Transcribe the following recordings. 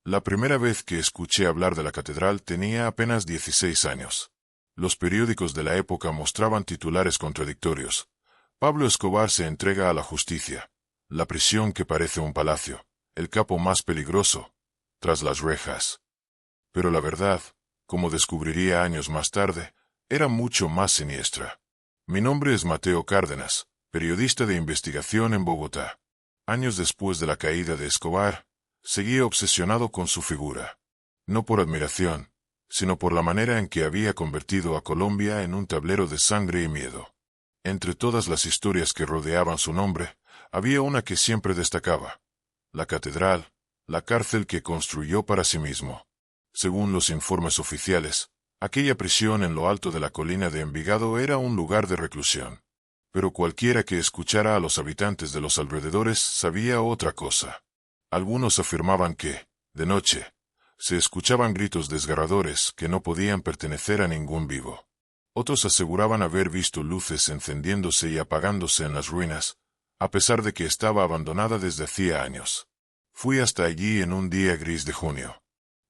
La primera vez que escuché hablar de la catedral tenía apenas 16 años. Los periódicos de la época mostraban titulares contradictorios. Pablo Escobar se entrega a la justicia. La prisión que parece un palacio. El capo más peligroso. Tras las rejas. Pero la verdad, como descubriría años más tarde, era mucho más siniestra. Mi nombre es Mateo Cárdenas, periodista de investigación en Bogotá. Años después de la caída de Escobar, seguía obsesionado con su figura. No por admiración, sino por la manera en que había convertido a Colombia en un tablero de sangre y miedo. Entre todas las historias que rodeaban su nombre, había una que siempre destacaba. La catedral, la cárcel que construyó para sí mismo. Según los informes oficiales, aquella prisión en lo alto de la colina de Envigado era un lugar de reclusión. Pero cualquiera que escuchara a los habitantes de los alrededores sabía otra cosa. Algunos afirmaban que, de noche, se escuchaban gritos desgarradores que no podían pertenecer a ningún vivo. Otros aseguraban haber visto luces encendiéndose y apagándose en las ruinas, a pesar de que estaba abandonada desde hacía años. Fui hasta allí en un día gris de junio.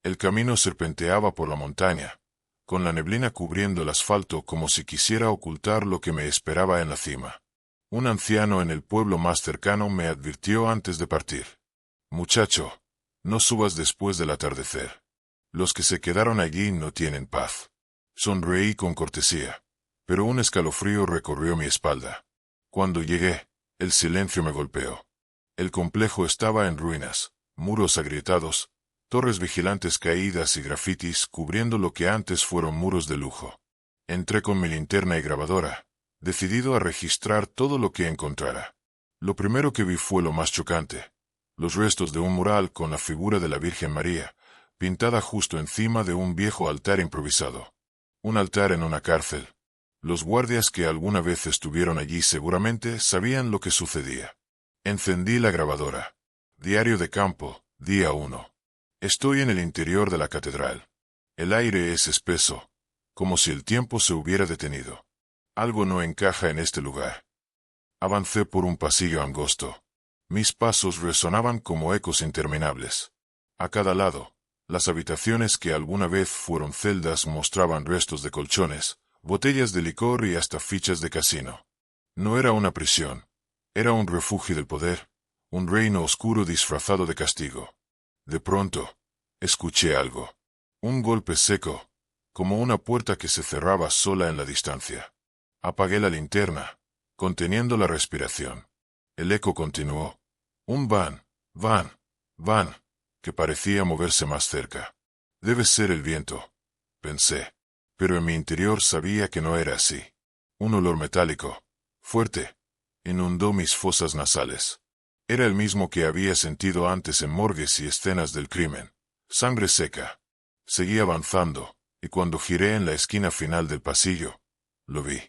El camino serpenteaba por la montaña, con la neblina cubriendo el asfalto como si quisiera ocultar lo que me esperaba en la cima. Un anciano en el pueblo más cercano me advirtió antes de partir. Muchacho, no subas después del atardecer. Los que se quedaron allí no tienen paz. Sonreí con cortesía, pero un escalofrío recorrió mi espalda. Cuando llegué, el silencio me golpeó. El complejo estaba en ruinas, muros agrietados, torres vigilantes caídas y grafitis cubriendo lo que antes fueron muros de lujo. Entré con mi linterna y grabadora, decidido a registrar todo lo que encontrara. Lo primero que vi fue lo más chocante. Los restos de un mural con la figura de la Virgen María, pintada justo encima de un viejo altar improvisado. Un altar en una cárcel. Los guardias que alguna vez estuvieron allí seguramente sabían lo que sucedía. Encendí la grabadora. Diario de campo, día 1. Estoy en el interior de la catedral. El aire es espeso, como si el tiempo se hubiera detenido. Algo no encaja en este lugar. Avancé por un pasillo angosto. Mis pasos resonaban como ecos interminables. A cada lado, las habitaciones que alguna vez fueron celdas mostraban restos de colchones, botellas de licor y hasta fichas de casino. No era una prisión. Era un refugio del poder, un reino oscuro disfrazado de castigo. De pronto, escuché algo. Un golpe seco, como una puerta que se cerraba sola en la distancia. Apagué la linterna, conteniendo la respiración. El eco continuó. Un van, que parecía moverse más cerca. Debe ser el viento, pensé, pero en mi interior sabía que no era así. Un olor metálico, fuerte, inundó mis fosas nasales. Era el mismo que había sentido antes en morgues y escenas del crimen. Sangre seca. Seguí avanzando, y cuando giré en la esquina final del pasillo, lo vi.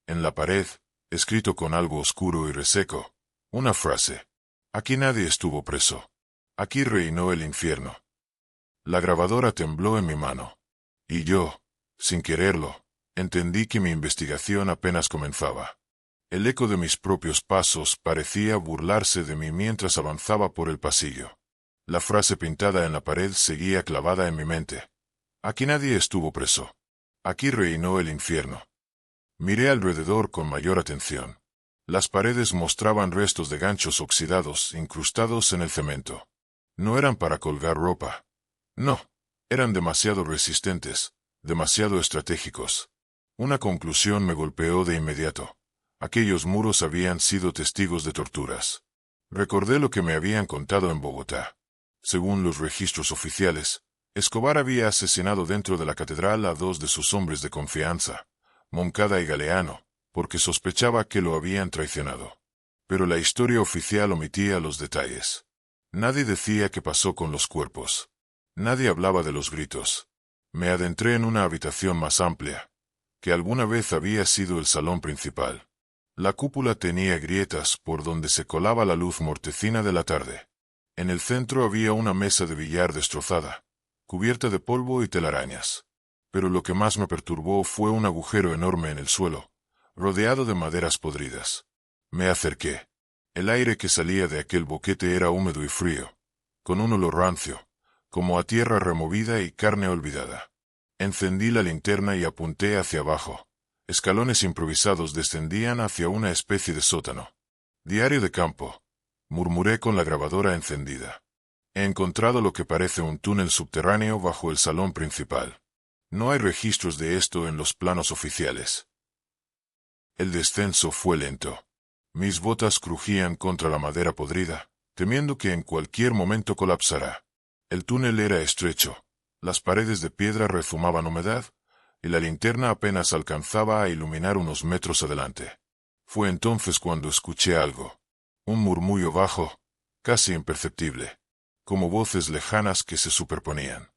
En la pared, escrito con algo oscuro y reseco, una frase. Aquí nadie estuvo preso. Aquí reinó el infierno. La grabadora tembló en mi mano. Y yo, sin quererlo, entendí que mi investigación apenas comenzaba. El eco de mis propios pasos parecía burlarse de mí mientras avanzaba por el pasillo. La frase pintada en la pared seguía clavada en mi mente. Aquí nadie estuvo preso. Aquí reinó el infierno. Miré alrededor con mayor atención. Las paredes mostraban restos de ganchos oxidados incrustados en el cemento. No eran para colgar ropa. No, eran demasiado resistentes, demasiado estratégicos. Una conclusión me golpeó de inmediato. Aquellos muros habían sido testigos de torturas. Recordé lo que me habían contado en Bogotá. Según los registros oficiales, Escobar había asesinado dentro de la catedral a 2 de sus hombres de confianza, Moncada y Galeano, porque sospechaba que lo habían traicionado. Pero la historia oficial omitía los detalles. Nadie decía qué pasó con los cuerpos. Nadie hablaba de los gritos. Me adentré en una habitación más amplia, que alguna vez había sido el salón principal. La cúpula tenía grietas por donde se colaba la luz mortecina de la tarde. En el centro había una mesa de billar destrozada, cubierta de polvo y telarañas. Pero lo que más me perturbó fue un agujero enorme en el suelo, rodeado de maderas podridas. Me acerqué. El aire que salía de aquel boquete era húmedo y frío, con un olor rancio, como a tierra removida y carne olvidada. Encendí la linterna y apunté hacia abajo. Escalones improvisados descendían hacia una especie de sótano. Diario de campo, murmuré con la grabadora encendida. He encontrado lo que parece un túnel subterráneo bajo el salón principal. No hay registros de esto en los planos oficiales. El descenso fue lento. Mis botas crujían contra la madera podrida, temiendo que en cualquier momento colapsara. El túnel era estrecho, las paredes de piedra rezumaban humedad, y la linterna apenas alcanzaba a iluminar unos metros adelante. Fue entonces cuando escuché algo. Un murmullo bajo, casi imperceptible, como voces lejanas que se superponían.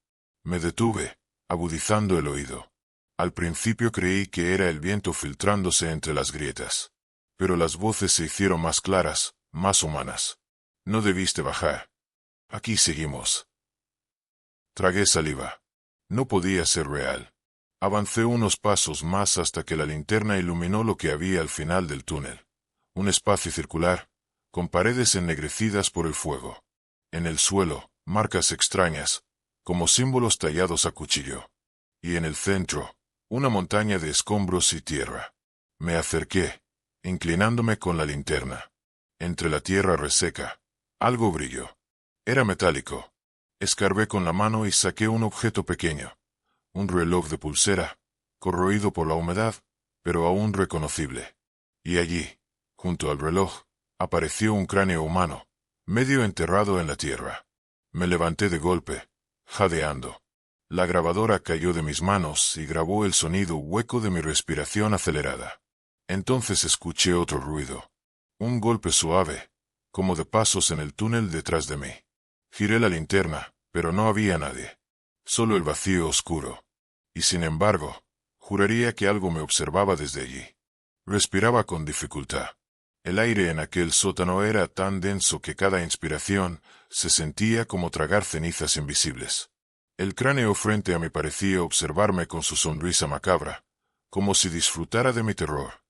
Me detuve, agudizando el oído. Al principio creí que era el viento filtrándose entre las grietas. Pero las voces se hicieron más claras, más humanas. No debiste bajar. Aquí seguimos. Tragué saliva. No podía ser real. Avancé unos pasos más hasta que la linterna iluminó lo que había al final del túnel. Un espacio circular, con paredes ennegrecidas por el fuego. En el suelo, marcas extrañas, como símbolos tallados a cuchillo. Y en el centro, una montaña de escombros y tierra. Me acerqué, inclinándome con la linterna. Entre la tierra reseca, algo brilló. Era metálico. Escarbé con la mano y saqué un objeto pequeño. Un reloj de pulsera, corroído por la humedad, pero aún reconocible. Y allí, junto al reloj, apareció un cráneo humano, medio enterrado en la tierra. Me levanté de golpe, jadeando. La grabadora cayó de mis manos y grabó el sonido hueco de mi respiración acelerada. Entonces escuché otro ruido. Un golpe suave, como de pasos en el túnel detrás de mí. Giré la linterna, pero no había nadie. Solo el vacío oscuro. Y sin embargo, juraría que algo me observaba desde allí. Respiraba con dificultad. El aire en aquel sótano era tan denso que cada inspiración se sentía como tragar cenizas invisibles. El cráneo frente a mí parecía observarme con su sonrisa macabra, como si disfrutara de mi terror.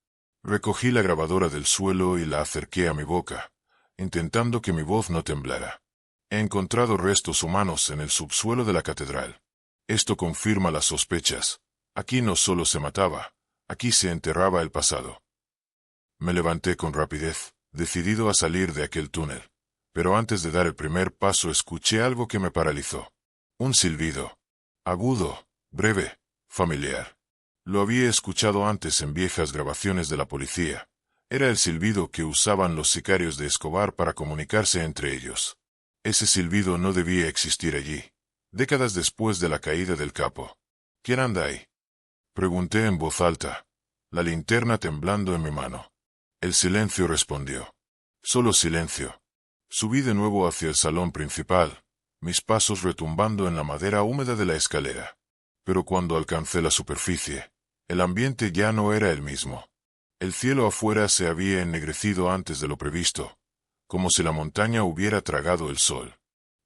Recogí la grabadora del suelo y la acerqué a mi boca, intentando que mi voz no temblara. He encontrado restos humanos en el subsuelo de la catedral. Esto confirma las sospechas. Aquí no solo se mataba, aquí se enterraba el pasado. Me levanté con rapidez, decidido a salir de aquel túnel. Pero antes de dar el primer paso escuché algo que me paralizó. Un silbido. Agudo, breve, familiar. Lo había escuchado antes en viejas grabaciones de la policía. Era el silbido que usaban los sicarios de Escobar para comunicarse entre ellos. Ese silbido no debía existir allí. Décadas después de la caída del capo. ¿Quién anda ahí? Pregunté en voz alta, la linterna temblando en mi mano. El silencio respondió. Solo silencio. Subí de nuevo hacia el salón principal, mis pasos retumbando en la madera húmeda de la escalera. Pero cuando alcancé la superficie, el ambiente ya no era el mismo. El cielo afuera se había ennegrecido antes de lo previsto, como si la montaña hubiera tragado el sol.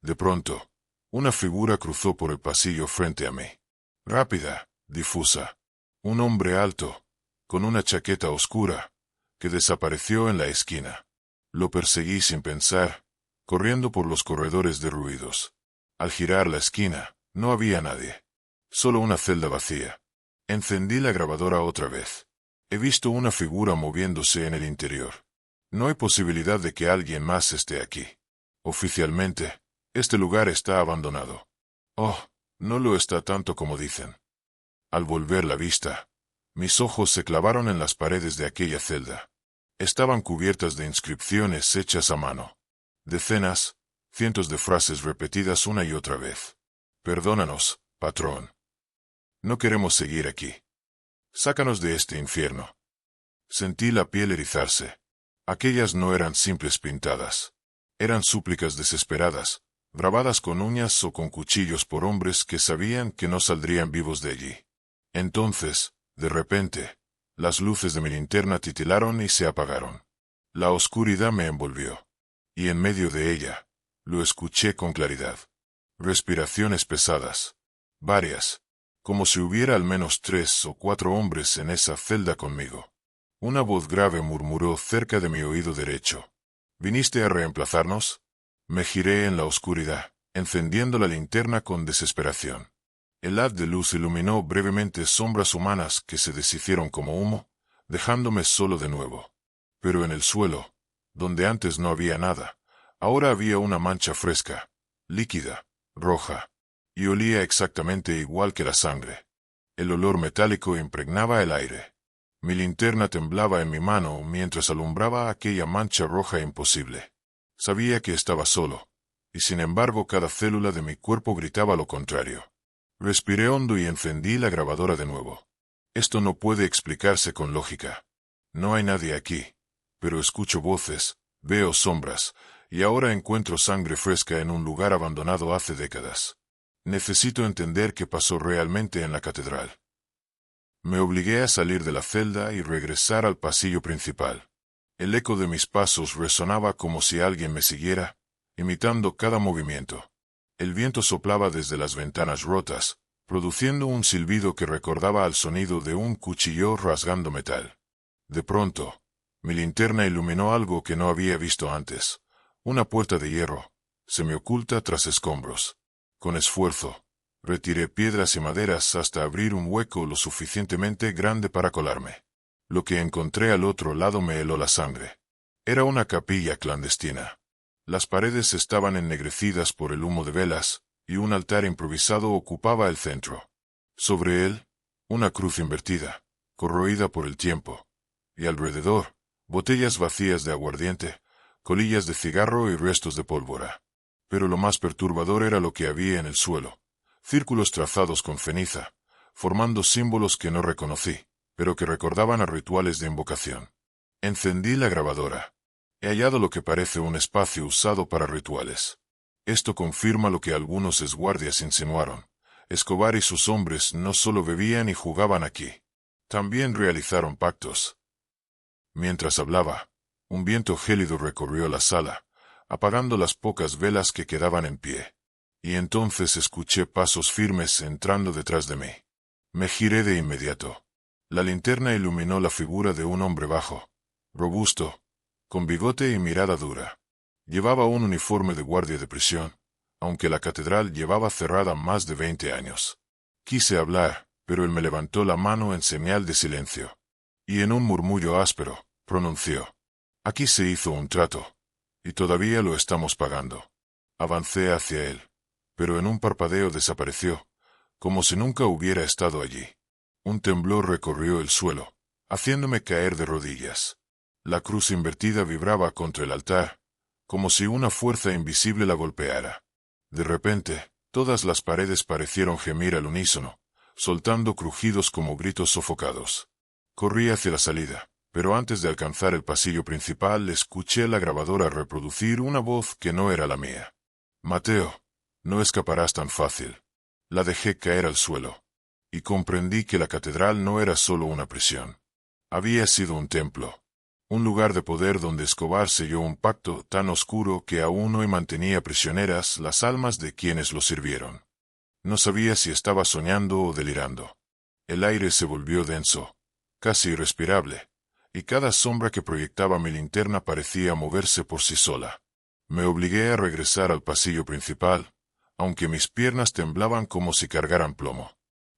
De pronto, una figura cruzó por el pasillo frente a mí. Rápida, difusa. Un hombre alto, con una chaqueta oscura, que desapareció en la esquina. Lo perseguí sin pensar, corriendo por los corredores derruidos. Al girar la esquina, no había nadie. Solo una celda vacía. Encendí la grabadora otra vez. He visto una figura moviéndose en el interior. No hay posibilidad de que alguien más esté aquí. Oficialmente, este lugar está abandonado. Oh, no lo está tanto como dicen. Al volver la vista, mis ojos se clavaron en las paredes de aquella celda. Estaban cubiertas de inscripciones hechas a mano. Decenas, cientos de frases repetidas una y otra vez. Perdónanos, patrón. No queremos seguir aquí. Sácanos de este infierno. Sentí la piel erizarse. Aquellas no eran simples pintadas. Eran súplicas desesperadas, grabadas con uñas o con cuchillos por hombres que sabían que no saldrían vivos de allí. Entonces, de repente, las luces de mi linterna titilaron y se apagaron. La oscuridad me envolvió. Y en medio de ella, lo escuché con claridad. Respiraciones pesadas. Varias. Como si hubiera al menos 3 o 4 hombres en esa celda conmigo. Una voz grave murmuró cerca de mi oído derecho. ¿Viniste a reemplazarnos? Me giré en la oscuridad, encendiendo la linterna con desesperación. El haz de luz iluminó brevemente sombras humanas que se deshicieron como humo, dejándome solo de nuevo. Pero en el suelo, donde antes no había nada, ahora había una mancha fresca, líquida, roja, y olía exactamente igual que la sangre. El olor metálico impregnaba el aire. Mi linterna temblaba en mi mano mientras alumbraba aquella mancha roja imposible. Sabía que estaba solo, y sin embargo cada célula de mi cuerpo gritaba lo contrario. Respiré hondo y encendí la grabadora de nuevo. Esto no puede explicarse con lógica. No hay nadie aquí, pero escucho voces, veo sombras, y ahora encuentro sangre fresca en un lugar abandonado hace décadas. Necesito entender qué pasó realmente en la catedral. Me obligué a salir de la celda y regresar al pasillo principal. El eco de mis pasos resonaba como si alguien me siguiera, imitando cada movimiento. El viento soplaba desde las ventanas rotas, produciendo un silbido que recordaba al sonido de un cuchillo rasgando metal. De pronto, mi linterna iluminó algo que no había visto antes. Una puerta de hierro, semioculta tras escombros. Con esfuerzo, retiré piedras y maderas hasta abrir un hueco lo suficientemente grande para colarme. Lo que encontré al otro lado me heló la sangre. Era una capilla clandestina. Las paredes estaban ennegrecidas por el humo de velas, y un altar improvisado ocupaba el centro. Sobre él, una cruz invertida, corroída por el tiempo, y alrededor, botellas vacías de aguardiente, colillas de cigarro y restos de pólvora. Pero lo más perturbador era lo que había en el suelo. Círculos trazados con ceniza, formando símbolos que no reconocí, pero que recordaban a rituales de invocación. Encendí la grabadora. He hallado lo que parece un espacio usado para rituales. Esto confirma lo que algunos esguardias insinuaron. Escobar y sus hombres no solo bebían y jugaban aquí, también realizaron pactos. Mientras hablaba, un viento gélido recorrió la sala, apagando las pocas velas que quedaban en pie. Y entonces escuché pasos firmes entrando detrás de mí. Me giré de inmediato. La linterna iluminó la figura de un hombre bajo, robusto, con bigote y mirada dura. Llevaba un uniforme de guardia de prisión, aunque la catedral llevaba cerrada más de 20 años. Quise hablar, pero él me levantó la mano en señal de silencio. Y en un murmullo áspero, pronunció: «Aquí se hizo un trato, y todavía lo estamos pagando». Avancé hacia él, pero en un parpadeo desapareció, como si nunca hubiera estado allí. Un temblor recorrió el suelo, haciéndome caer de rodillas. La cruz invertida vibraba contra el altar, como si una fuerza invisible la golpeara. De repente, todas las paredes parecieron gemir al unísono, soltando crujidos como gritos sofocados. Corrí hacia la salida, pero antes de alcanzar el pasillo principal escuché la grabadora reproducir una voz que no era la mía. «Mateo, no escaparás tan fácil». La dejé caer al suelo, y comprendí que la catedral no era solo una prisión. Había sido un templo. Un lugar de poder donde Escobar selló un pacto tan oscuro que aún hoy mantenía prisioneras las almas de quienes lo sirvieron. No sabía si estaba soñando o delirando. El aire se volvió denso, casi irrespirable, y cada sombra que proyectaba mi linterna parecía moverse por sí sola. Me obligué a regresar al pasillo principal, aunque mis piernas temblaban como si cargaran plomo.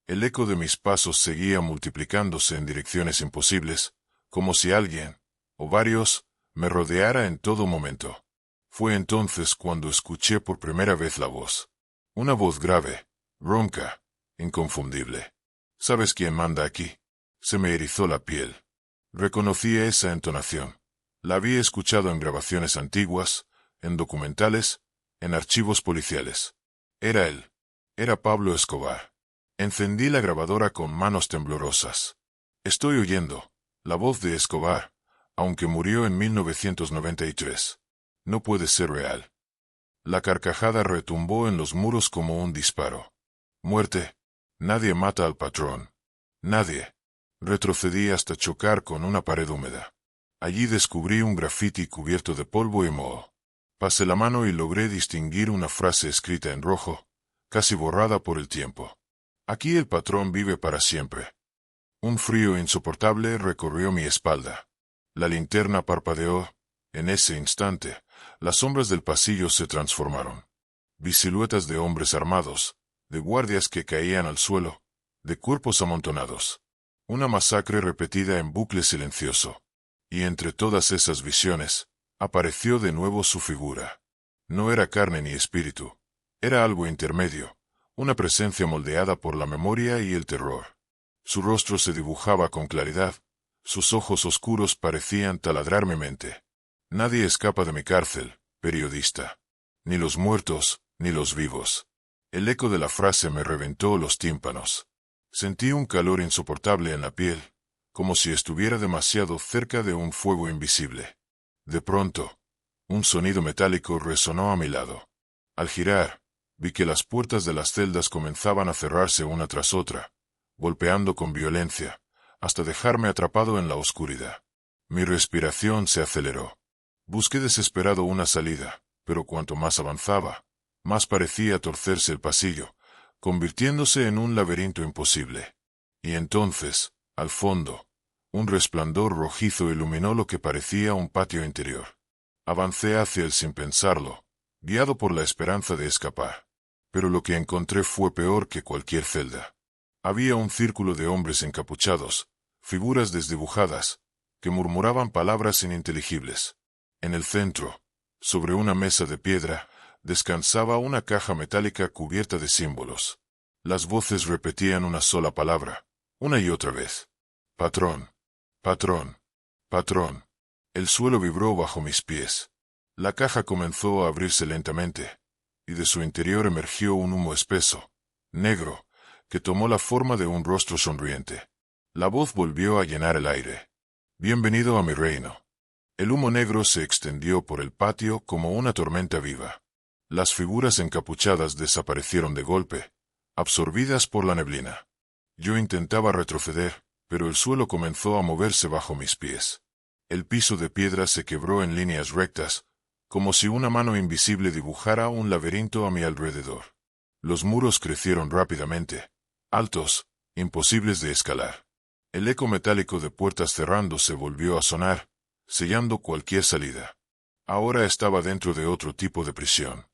El eco de mis pasos seguía multiplicándose en direcciones imposibles, como si alguien, o varios, me rodeara en todo momento. Fue entonces cuando escuché por primera vez la voz. Una voz grave, ronca, inconfundible. ¿Sabes quién manda aquí? Se me erizó la piel. Reconocí esa entonación. La había escuchado en grabaciones antiguas, en documentales, en archivos policiales. Era él. Era Pablo Escobar. Encendí la grabadora con manos temblorosas. Estoy oyendo la voz de Escobar, aunque murió en 1993. No puede ser real. La carcajada retumbó en los muros como un disparo. Muerte. Nadie mata al patrón. Nadie. Retrocedí hasta chocar con una pared húmeda. Allí descubrí un grafiti cubierto de polvo y moho. Pasé la mano y logré distinguir una frase escrita en rojo, casi borrada por el tiempo. Aquí el patrón vive para siempre. Un frío insoportable recorrió mi espalda. La linterna parpadeó. En ese instante, las sombras del pasillo se transformaron. Vi siluetas de hombres armados, de guardias que caían al suelo, de cuerpos amontonados. Una masacre repetida en bucle silencioso. Y entre todas esas visiones, apareció de nuevo su figura. No era carne ni espíritu. Era algo intermedio, una presencia moldeada por la memoria y el terror. Su rostro se dibujaba con claridad, sus ojos oscuros parecían taladrar mi mente. Nadie escapa de mi cárcel, periodista. Ni los muertos, ni los vivos. El eco de la frase me reventó los tímpanos. Sentí un calor insoportable en la piel, como si estuviera demasiado cerca de un fuego invisible. De pronto, un sonido metálico resonó a mi lado. Al girar, vi que las puertas de las celdas comenzaban a cerrarse una tras otra, golpeando con violencia, hasta dejarme atrapado en la oscuridad. Mi respiración se aceleró. Busqué desesperado una salida, pero cuanto más avanzaba, más parecía torcerse el pasillo, convirtiéndose en un laberinto imposible. Y entonces, al fondo, un resplandor rojizo iluminó lo que parecía un patio interior. Avancé hacia él sin pensarlo, guiado por la esperanza de escapar. Pero lo que encontré fue peor que cualquier celda. Había un círculo de hombres encapuchados, figuras desdibujadas, que murmuraban palabras ininteligibles. En el centro, sobre una mesa de piedra, descansaba una caja metálica cubierta de símbolos. Las voces repetían una sola palabra, una y otra vez. Patrón, patrón, patrón. El suelo vibró bajo mis pies. La caja comenzó a abrirse lentamente, y de su interior emergió un humo espeso, negro, que tomó la forma de un rostro sonriente. La voz volvió a llenar el aire. Bienvenido a mi reino. El humo negro se extendió por el patio como una tormenta viva. Las figuras encapuchadas desaparecieron de golpe, absorbidas por la neblina. Yo intentaba retroceder, pero el suelo comenzó a moverse bajo mis pies. El piso de piedra se quebró en líneas rectas, como si una mano invisible dibujara un laberinto a mi alrededor. Los muros crecieron rápidamente, altos, imposibles de escalar. El eco metálico de puertas cerrándose volvió a sonar, sellando cualquier salida. Ahora estaba dentro de otro tipo de prisión.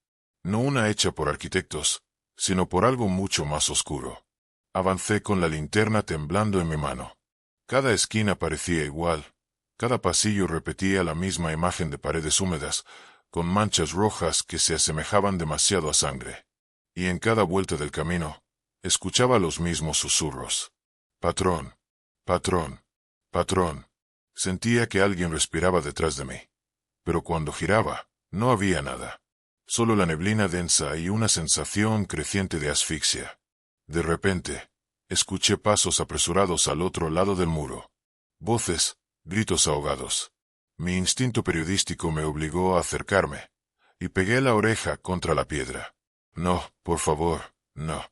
No una hecha por arquitectos, sino por algo mucho más oscuro. Avancé con la linterna temblando en mi mano. Cada esquina parecía igual. Cada pasillo repetía la misma imagen de paredes húmedas, con manchas rojas que se asemejaban demasiado a sangre. Y en cada vuelta del camino, escuchaba los mismos susurros. Patrón, patrón, patrón. Sentía que alguien respiraba detrás de mí. Pero cuando giraba, no había nada. Solo la neblina densa y una sensación creciente de asfixia. De repente, escuché pasos apresurados al otro lado del muro. Voces, gritos ahogados. Mi instinto periodístico me obligó a acercarme, y pegué la oreja contra la piedra. No, por favor, no.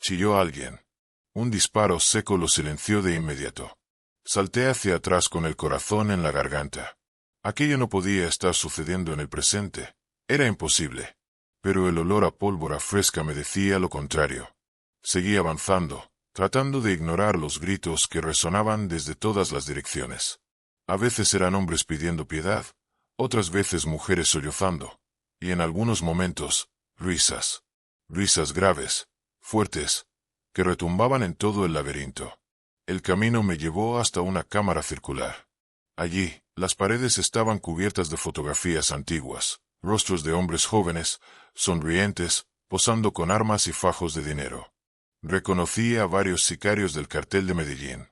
Chilló alguien. Un disparo seco lo silenció de inmediato. Salté hacia atrás con el corazón en la garganta. Aquello no podía estar sucediendo en el presente. Era imposible. Pero el olor a pólvora fresca me decía lo contrario. Seguí avanzando, tratando de ignorar los gritos que resonaban desde todas las direcciones. A veces eran hombres pidiendo piedad, otras veces mujeres sollozando, y en algunos momentos, risas. Risas graves, fuertes, que retumbaban en todo el laberinto. El camino me llevó hasta una cámara circular. Allí, las paredes estaban cubiertas de fotografías antiguas, rostros de hombres jóvenes, sonrientes, posando con armas y fajos de dinero. Reconocí a varios sicarios del cartel de Medellín.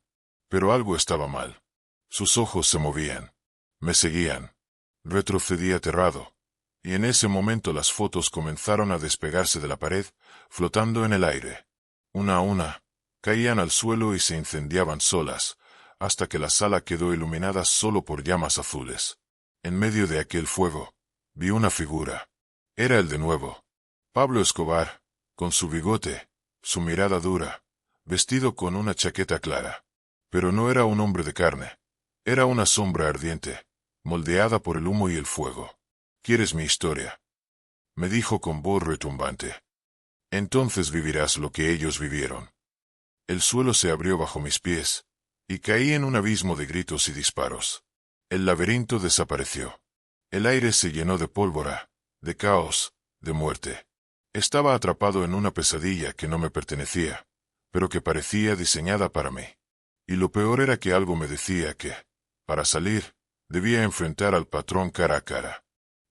Pero algo estaba mal. Sus ojos se movían. Me seguían. Retrocedí aterrado. Y en ese momento las fotos comenzaron a despegarse de la pared, flotando en el aire. Una a una, caían al suelo y se incendiaban solas, hasta que la sala quedó iluminada solo por llamas azules. En medio de aquel fuego, vi una figura. Era él de nuevo. Pablo Escobar, con su bigote, su mirada dura, vestido con una chaqueta clara. Pero no era un hombre de carne. Era una sombra ardiente, moldeada por el humo y el fuego. ¿Quieres mi historia?, me dijo con voz retumbante. Entonces vivirás lo que ellos vivieron. El suelo se abrió bajo mis pies, y caí en un abismo de gritos y disparos. El laberinto desapareció. El aire se llenó de pólvora, de caos, de muerte. Estaba atrapado en una pesadilla que no me pertenecía, pero que parecía diseñada para mí. Y lo peor era que algo me decía que, para salir, debía enfrentar al patrón cara a cara.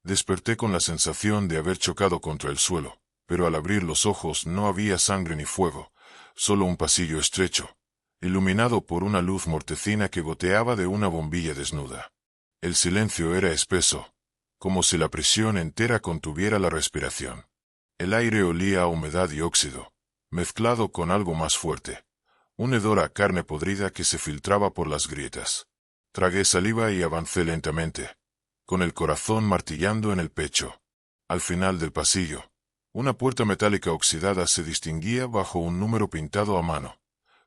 Desperté con la sensación de haber chocado contra el suelo, pero al abrir los ojos no había sangre ni fuego, solo un pasillo estrecho, iluminado por una luz mortecina que goteaba de una bombilla desnuda. El silencio era espeso, como si la prisión entera contuviera la respiración. El aire olía a humedad y óxido, mezclado con algo más fuerte, un hedor a carne podrida que se filtraba por las grietas. Tragué saliva y avancé lentamente, con el corazón martillando en el pecho. Al final del pasillo, una puerta metálica oxidada se distinguía bajo un número pintado a mano.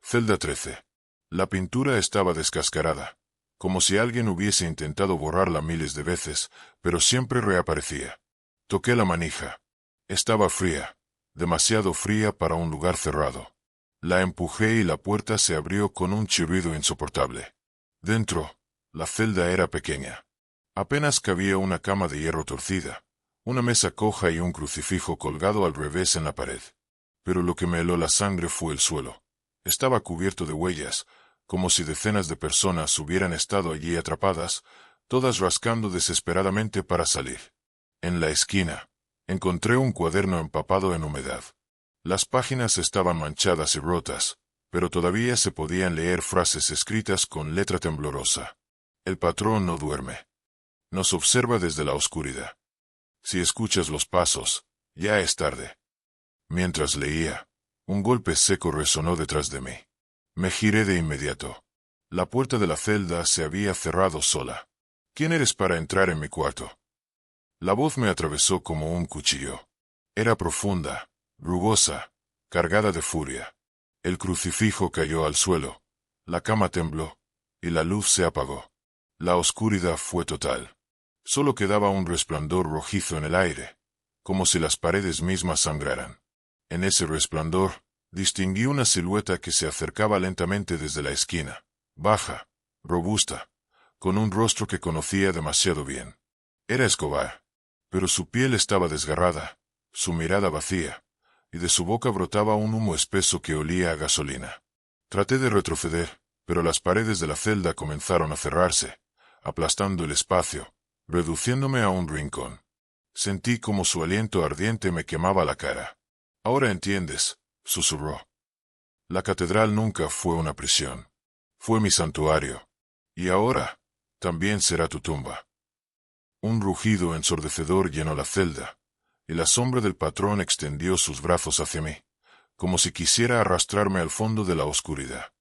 Celda 13. La pintura estaba descascarada, como si alguien hubiese intentado borrarla miles de veces, pero siempre reaparecía. Toqué la manija. Estaba fría, demasiado fría para un lugar cerrado. La empujé y la puerta se abrió con un chirrido insoportable. Dentro, la celda era pequeña. Apenas cabía una cama de hierro torcida, una mesa coja y un crucifijo colgado al revés en la pared. Pero lo que me heló la sangre fue el suelo. Estaba cubierto de huellas, como si decenas de personas hubieran estado allí atrapadas, todas rascando desesperadamente para salir. En la esquina, encontré un cuaderno empapado en humedad. Las páginas estaban manchadas y rotas, pero todavía se podían leer frases escritas con letra temblorosa. El patrón no duerme. Nos observa desde la oscuridad. Si escuchas los pasos, ya es tarde. Mientras leía, un golpe seco resonó detrás de mí. Me giré de inmediato. La puerta de la celda se había cerrado sola. ¿Quién eres para entrar en mi cuarto? La voz me atravesó como un cuchillo. Era profunda, rugosa, cargada de furia. El crucifijo cayó al suelo, la cama tembló, y la luz se apagó. La oscuridad fue total. Solo quedaba un resplandor rojizo en el aire, como si las paredes mismas sangraran. En ese resplandor, distinguí una silueta que se acercaba lentamente desde la esquina, baja, robusta, con un rostro que conocía demasiado bien. Era Escobar, pero su piel estaba desgarrada, su mirada vacía, y de su boca brotaba un humo espeso que olía a gasolina. Traté de retroceder, pero las paredes de la celda comenzaron a cerrarse, aplastando el espacio, reduciéndome a un rincón. Sentí como su aliento ardiente me quemaba la cara. Ahora entiendes, susurró. La catedral nunca fue una prisión. Fue mi santuario. Y ahora, también será tu tumba. Un rugido ensordecedor llenó la celda, y la sombra del patrón extendió sus brazos hacia mí, como si quisiera arrastrarme al fondo de la oscuridad.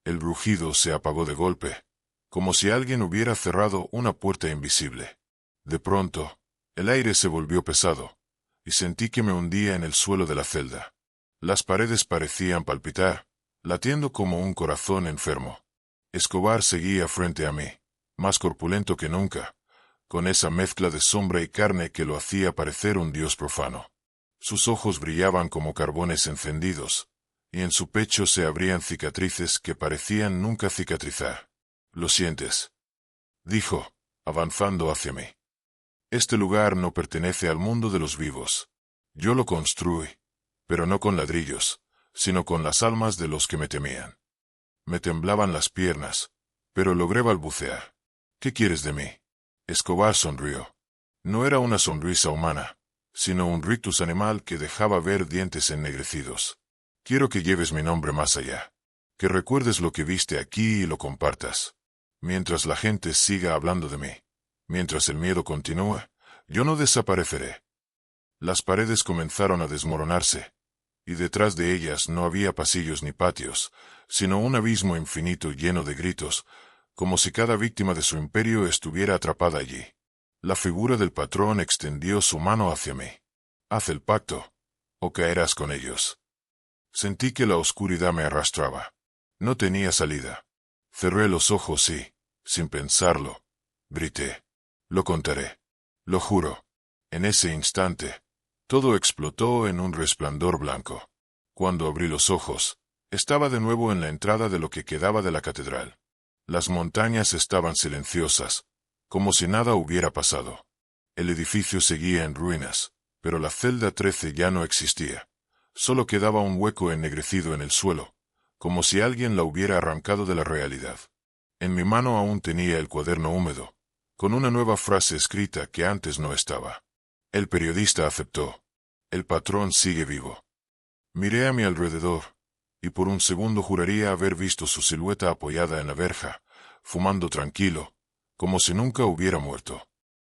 El rugido se apagó de golpe, como si alguien hubiera cerrado una puerta invisible. De pronto, el aire se volvió pesado, y sentí que me hundía en el suelo de la celda. Las paredes parecían palpitar, latiendo como un corazón enfermo. Escobar seguía frente a mí, más corpulento que nunca, con esa mezcla de sombra y carne que lo hacía parecer un dios profano. Sus ojos brillaban como carbones encendidos, y en su pecho se abrían cicatrices que parecían nunca cicatrizar. «¿Lo sientes?», dijo, avanzando hacia mí. «Este lugar no pertenece al mundo de los vivos. Yo lo construí, pero no con ladrillos, sino con las almas de los que me temían». Me temblaban las piernas, pero logré balbucear. «¿Qué quieres de mí?». Escobar sonrió. No era una sonrisa humana, sino un rictus animal que dejaba ver dientes ennegrecidos. «Quiero que lleves mi nombre más allá. Que recuerdes lo que viste aquí y lo compartas. Mientras la gente siga hablando de mí, mientras el miedo continúa, yo no desapareceré». Las paredes comenzaron a desmoronarse, y detrás de ellas no había pasillos ni patios, sino un abismo infinito lleno de gritos, como si cada víctima de su imperio estuviera atrapada allí. La figura del patrón extendió su mano hacia mí. «Haz el pacto, o caerás con ellos». Sentí que la oscuridad me arrastraba. No tenía salida. Cerré los ojos y, sin pensarlo, grité: «Lo contaré. Lo juro». En ese instante, todo explotó en un resplandor blanco. Cuando abrí los ojos, estaba de nuevo en la entrada de lo que quedaba de la catedral. Las montañas estaban silenciosas, como si nada hubiera pasado. El edificio seguía en ruinas, Pero la celda 13 ya no existía. Solo quedaba un hueco ennegrecido en el suelo, como si alguien la hubiera arrancado de la realidad. En mi mano aún tenía el cuaderno húmedo, con una nueva frase escrita que antes no estaba. El periodista aceptó. El patrón sigue vivo. Miré a mi alrededor, y por un segundo juraría haber visto su silueta apoyada en la verja, fumando tranquilo, como si nunca hubiera muerto.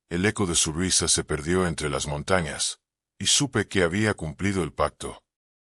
El eco de su risa se perdió entre las montañas, y supe que había cumplido el pacto.